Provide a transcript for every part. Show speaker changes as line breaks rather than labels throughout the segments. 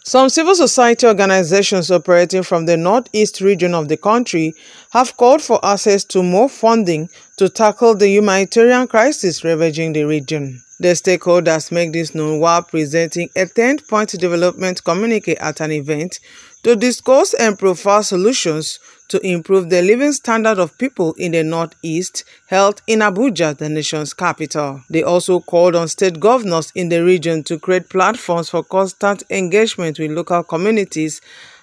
Some civil society organizations operating from the northeast region of the country have called for access to more funding to tackle the humanitarian crisis ravaging the region. The stakeholders make this known while presenting a 10-point development communique at an event to discuss and proffer solutions to improve the living standard of people in the northeast held in Abuja, the nation's capital. They also called on state governors in the region to create platforms for constant engagement with local communities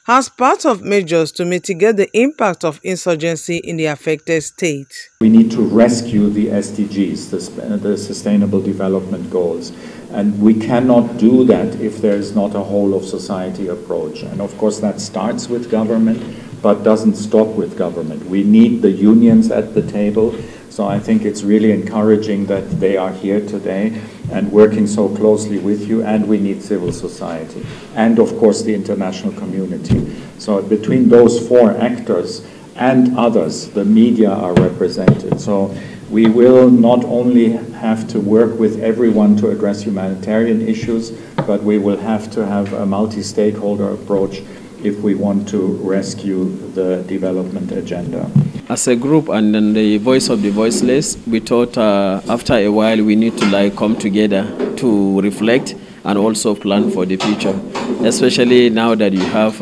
as part of measures to mitigate the impact of insurgency in the affected state.
We need to rescue the SDGs, the Sustainable Development Goals. And we cannot do that if there is not a whole of society approach. And of course that starts with government, but doesn't stop with government. We need the unions at the table. So I think it's really encouraging that they are here today and working so closely with you, and we need civil society. And of course the international community. So between those four actors and others, the media are represented. So we will not only have to work with everyone to address humanitarian issues, but we will have to have a multi-stakeholder approach if we want to rescue the development agenda.
As a group and then the voice of the voiceless, we thought after a while we need to come together to reflect and also plan for the future, especially now that you have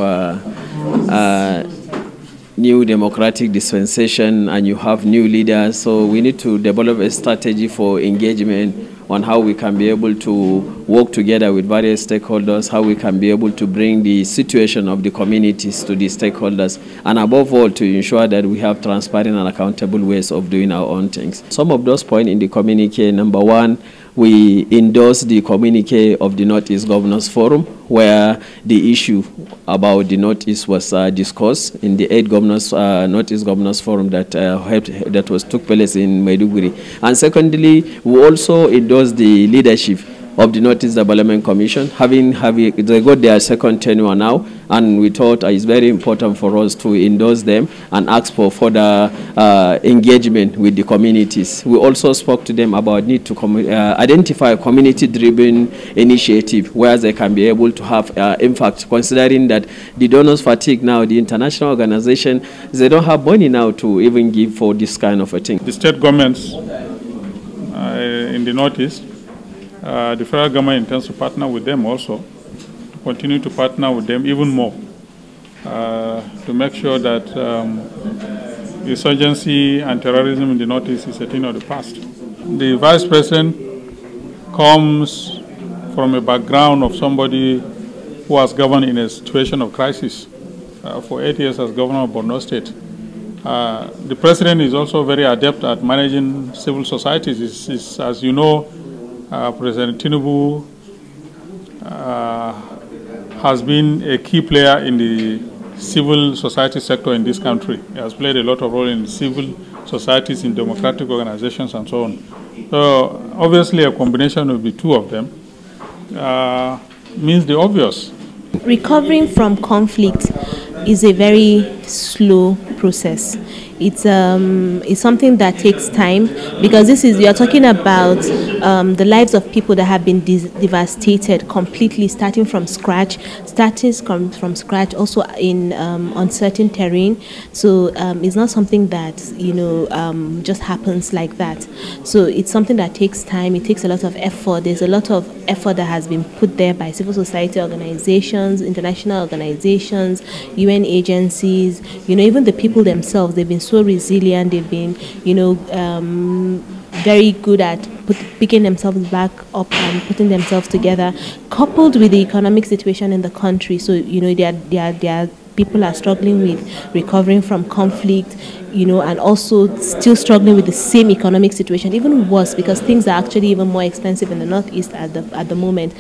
new democratic dispensation and you have new leaders. So we need to develop a strategy for engagement on how we can be able to work together with various stakeholders, how we can be able to bring the situation of the communities to the stakeholders, and above all to ensure that we have transparent and accountable ways of doing our own things. Some of those points in the communique: number one, we endorse the communique of the Northeast Governors Forum, where the issue about the Northeast was discussed in the 8 Governors Northeast Governors Forum that took place in Maiduguri. And secondly, we also endorse the leadership of the Northeast Development Commission, they got their second tenure now, and we thought it's very important for us to endorse them and ask for further engagement with the communities. We also spoke to them about need to identify a community-driven initiative where they can be able to have impact, considering that the donors fatigue now, the international organization, they don't have money now to even give for this kind of a thing.
The state governments in the Northeast, the federal government intends to partner with them also, to continue to partner with them even more, to make sure that insurgency and terrorism in the Northeast is a thing of the past. The Vice President comes from a background of somebody who has governed in a situation of crisis for 8 years as governor of Borno State. The President is also very adept at managing civil societies. As you know, President Tinubu has been a key player in the civil society sector in this country. He has played a lot of role in civil societies, in democratic organizations, and so on. So obviously a combination of the two of them means the obvious.
Recovering from conflict is a very slow process. It's something that takes time, because you are talking about the lives of people that have been devastated completely, starting from scratch, also in uncertain terrain. So it's not something that just happens like that. So it's something that takes time. It takes a lot of effort. There's a lot of effort that has been put there by civil society organizations, international organizations, UN agencies. Even the people themselves. They've been so resilient. They've been, very good at picking themselves back up and putting themselves together, coupled with the economic situation in the country. So, their people are struggling with recovering from conflict, and also still struggling with the same economic situation, even worse, because things are actually even more expensive in the Northeast at the moment.